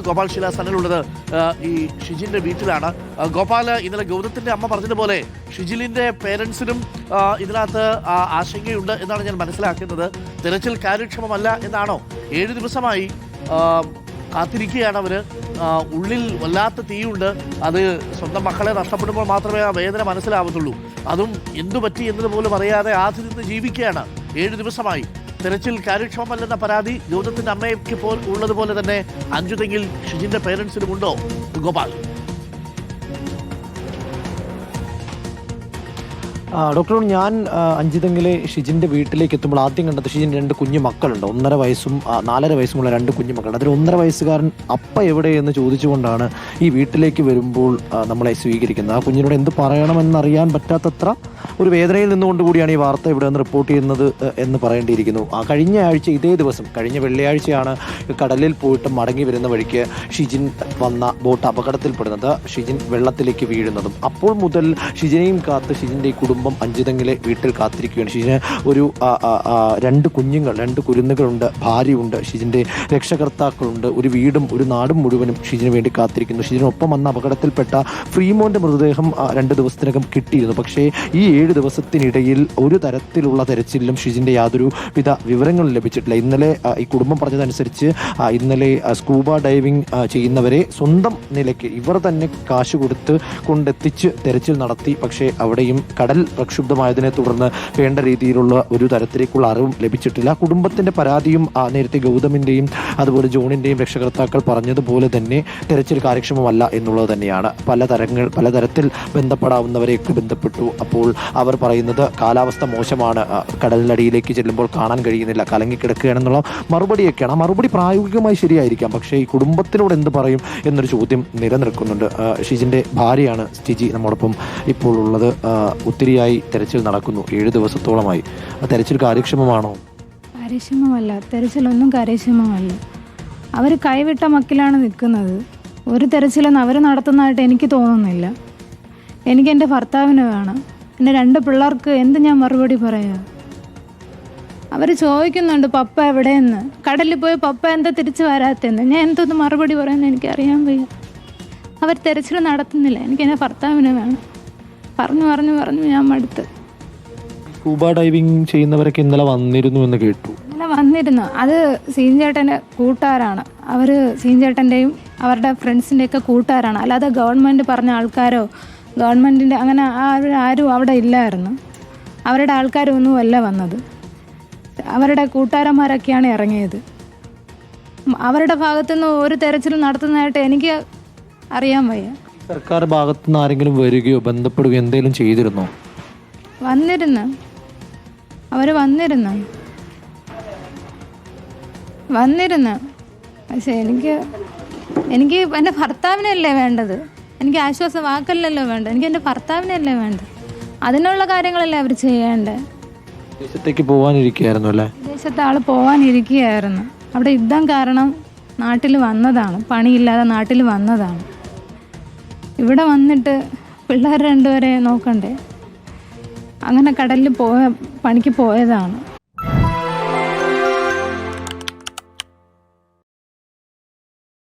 ഗോപാൽ ശിലാസനിലുള്ളത് ഈ ഷിജിന്റെ വീട്ടിലാണ്. ഗോപാൽ, ഇന്നലെ ഗൗതത്തിന്റെ അമ്മ പറഞ്ഞതുപോലെ ഷിജിലിന്റെ പേരൻസിനും ഇതിനകത്ത് ആശങ്കയുണ്ട് എന്നാണ് ഞാൻ മനസ്സിലാക്കുന്നത്. തിരച്ചിൽ കാര്യക്ഷമമല്ല എന്നാണോ? 7 ദിവസമായി കാത്തിരിക്കുകയാണ് അവര്. ഉള്ളിൽ വല്ലാത്ത തീയുണ്ട്. അത് സ്വന്തം മക്കളെ നഷ്ടപ്പെടുമ്പോൾ മാത്രമേ ആ വേദന മനസ്സിലാവത്തുള്ളൂ. അതും എന്തു പറ്റി എന്നതുപോലും അറിയാതെ ആദ്യം നിന്ന് ജീവിക്കുകയാണ് 7 ദിവസമായി. തെരച്ചിൽ കാര്യക്ഷമമല്ലെന്ന പരാതി ഗൗതത്തിന്റെ അമ്മയ്ക്ക് ഉള്ളതുപോലെ തന്നെ അഞ്ചുതെങ്ങിൽ ഷിജിന്റെ പേരൻസിനുമുണ്ടോ ഗോപാൽ? ഡോക്ടർ, ഞാൻ അഞ്ചുതെങ്ങിലെ ഷിജിൻ്റെ വീട്ടിലേക്ക് എത്തുമ്പോൾ ആദ്യം കണ്ടത് ഷിജിന് 2 കുഞ്ഞു മക്കളുണ്ട്. 1.5 വയസ്സും 4.5 വയസ്സുമുള്ള 2 കുഞ്ഞു മക്കളുണ്ട്. അതിൽ 1.5 വയസ്സുകാരൻ അപ്പ എവിടെയെന്ന് ചോദിച്ചുകൊണ്ടാണ് ഈ വീട്ടിലേക്ക് വരുമ്പോൾ നമ്മളെ സ്വീകരിക്കുന്നത്. ആ കുഞ്ഞിനോട് എന്ത് പറയണമെന്നറിയാൻ പറ്റാത്തത്ര ഒരു വേദനയിൽ നിന്നുകൊണ്ടുകൂടിയാണ് ഈ വാർത്ത ഇവിടെ നിന്ന് റിപ്പോർട്ട് ചെയ്യുന്നത് എന്ന് പറയേണ്ടിയിരിക്കുന്നു. കഴിഞ്ഞ ആഴ്ച ഇതേ ദിവസം, കഴിഞ്ഞ വെള്ളിയാഴ്ചയാണ് കടലിൽ പോയിട്ട് മടങ്ങി വരുന്ന വഴിക്ക് ഷിജിൻ വന്ന ബോട്ട് അപകടത്തിൽപ്പെടുന്നത്, ഷിജിൻ വെള്ളത്തിലേക്ക് വീഴുന്നതും. അപ്പോൾ മുതൽ ഷിജിനെയും കാത്ത് ഷിജിൻ്റെ ഈ കുടുംബം അഞ്ചുതെങ്ങിലെ വീട്ടിൽ കാത്തിരിക്കുകയാണ്. ഷിജിന് ഒരു 2 കുഞ്ഞുങ്ങൾ, 2 കുരുന്നുകളുണ്ട്, ഭാര്യയുണ്ട്, ഷിജിൻ്റെ രക്ഷകർത്താക്കളുണ്ട്, ഒരു വീടും ഒരു നാടും മുഴുവനും ഷിജിന് വേണ്ടി കാത്തിരിക്കുന്നു. ഷിജിനൊപ്പം വന്ന അപകടത്തിൽപ്പെട്ട ഫ്രീമോൻ്റെ മൃതദേഹം 2 ദിവസത്തിനകം കിട്ടിയിരുന്നു. പക്ഷേ ഈ 7 ദിവസത്തിനിടയിൽ ഒരു തരത്തിലുള്ള തെരച്ചിലും ഷിജിൻ്റെ യാതൊരു വിധ വിവരങ്ങളും ലഭിച്ചിട്ടില്ല. ഇന്നലെ ഈ കുടുംബം പറഞ്ഞതനുസരിച്ച് ഇന്നലെ സ്കൂബ ഡൈവിംഗ് ചെയ്യുന്നവരെ സ്വന്തം നിലയ്ക്ക് ഇവർ തന്നെ കാശ് കൊടുത്ത് കൊണ്ടെത്തിച്ച് തെരച്ചിൽ നടത്തി. പക്ഷേ അവിടെയും കടൽ പ്രക്ഷുബ്ധമായതിനെ തുടർന്ന് വേണ്ട രീതിയിലുള്ള ഒരു തരത്തിലേക്കുള്ള അറിവും ലഭിച്ചിട്ടില്ല. കുടുംബത്തിൻ്റെ പരാതിയും നേരത്തെ ഗൗതമിൻ്റെയും അതുപോലെ ജോണിൻ്റെയും രക്ഷകർത്താക്കൾ പറഞ്ഞതുപോലെ തന്നെ തെരച്ചിൽ കാര്യക്ഷമമല്ല എന്നുള്ളത് തന്നെയാണ്. പലതരത്തിൽ ബന്ധപ്പെടാവുന്നവരെയൊക്കെ ബന്ധപ്പെട്ടു. അപ്പോൾ അവർ പറയുന്നത് കാലാവസ്ഥ മോശമാണ്, കടലിനടിയിലേക്ക് ചെല്ലുമ്പോൾ കാണാൻ കഴിയുന്നില്ല, കലങ്ങിക്കിടക്കുകയാണെന്നുള്ള മറുപടിയൊക്കെയാണ്. ആ മറുപടി പ്രായോഗികമായി ശരിയായിരിക്കാം, പക്ഷേ ഈ കുടുംബത്തിനോട് എന്ത് പറയും എന്നൊരു ചോദ്യം നിലനിൽക്കുന്നുണ്ട്. ഷിജിൻ്റെ ഭാര്യയാണ് സ്റ്റിജി നമ്മോടൊപ്പം ഇപ്പോൾ ഉള്ളത്. ഒത്തിരിയായി തെരച്ചിൽ നടക്കുന്നു, 7 ദിവസത്തോളമായി. തെരച്ചിൽ കാര്യക്ഷമമാണോ? കാര്യക്ഷമമല്ല, തെരച്ചിലൊന്നും കാര്യക്ഷമമല്ല. അവർ കൈവിട്ട മക്കിലാണ് നിൽക്കുന്നത്. ഒരു തെരച്ചിലൊന്നും അവർ നടത്തുന്നതായിട്ട് എനിക്ക് തോന്നുന്നില്ല. എനിക്ക് എൻ്റെ ഭർത്താവിന് വേണം, എൻ്റെ 2 പിള്ളേർക്ക് എന്ത് ഞാൻ മറുപടി പറയാം? അവർ ചോദിക്കുന്നുണ്ട് പപ്പ എവിടെയെന്ന്, കടലിൽ പോയി പപ്പ എന്താ തിരിച്ചു വരാത്തെന്ന്. ഞാൻ എന്തൊന്ന് മറുപടി പറയുന്നത് എനിക്കറിയാൻ വയ്യ. അവർ തെരച്ചിൽ നടത്തുന്നില്ല. എനിക്ക് എൻ്റെ ഭർത്താവിന് വേണം. പറഞ്ഞു ഞാൻ മടുത്ത്. സ്കൂബ ഡൈവിംഗ് ചെയ്യുന്നവരൊക്കെ ഇന്നലെ വന്നിരുന്നു എന്ന് കേട്ടു. ഇന്നലെ വന്നിരുന്നു. അത് സീൻചേട്ടൻ്റെ കൂട്ടുകാരാണ്. അവർ സീൻചേട്ടൻ്റെയും അവരുടെ ഫ്രണ്ട്സിൻ്റെയൊക്കെ കൂട്ടുകാരാണ്. അല്ലാതെ ഗവൺമെൻറ് പറഞ്ഞ ആൾക്കാരോ ഗവൺമെൻറ്റിൻ്റെ അങ്ങനെ ആരും അവിടെ ഇല്ലായിരുന്നു. അവരുടെ ആൾക്കാരൊന്നും അല്ല വന്നത്. അവരുടെ കൂട്ടുകാരന്മാരൊക്കെയാണ് ഇറങ്ങിയത്. അവരുടെ ഭാഗത്തുനിന്ന് ഒരു തെരച്ചിൽ നടത്തുന്നതായിട്ട് എനിക്ക് അറിയാൻ വയ്യ. സർക്കാർ ഭാഗത്തുനിന്ന് ആരെങ്കിലും വരികയോ ബന്ധപ്പെടുകയോ എന്തെങ്കിലും ചെയ്തിരുന്നോ? അവർ വന്നിരുന്നു. പക്ഷെ എനിക്ക് എൻ്റെ ഭർത്താവിനല്ലേ വേണ്ടത്. എനിക്ക് ആശ്വാസ വാക്കല്ലല്ലോ വേണ്ടത്, എനിക്ക് എൻ്റെ ഭർത്താവിനല്ലേ വേണ്ടത്. അതിനുള്ള കാര്യങ്ങളല്ലേ അവർ ചെയ്യേണ്ടത്. വിദേശത്തേക്ക് പോകാനിരിക്കുകയായിരുന്നു അല്ലേ? വിദേശത്തെ ആൾ പോകാനിരിക്കുകയായിരുന്നു. അവിടെ യുദ്ധം കാരണം നാട്ടിൽ വന്നതാണ്, പണിയില്ലാതെ നാട്ടിൽ വന്നതാണ്. ഇവിടെ വന്നിട്ട് പിള്ളേർ 2 പേരെ നോക്കണ്ടേ? അങ്ങനെ കടലിൽ പണിക്ക് പോയതാണ്.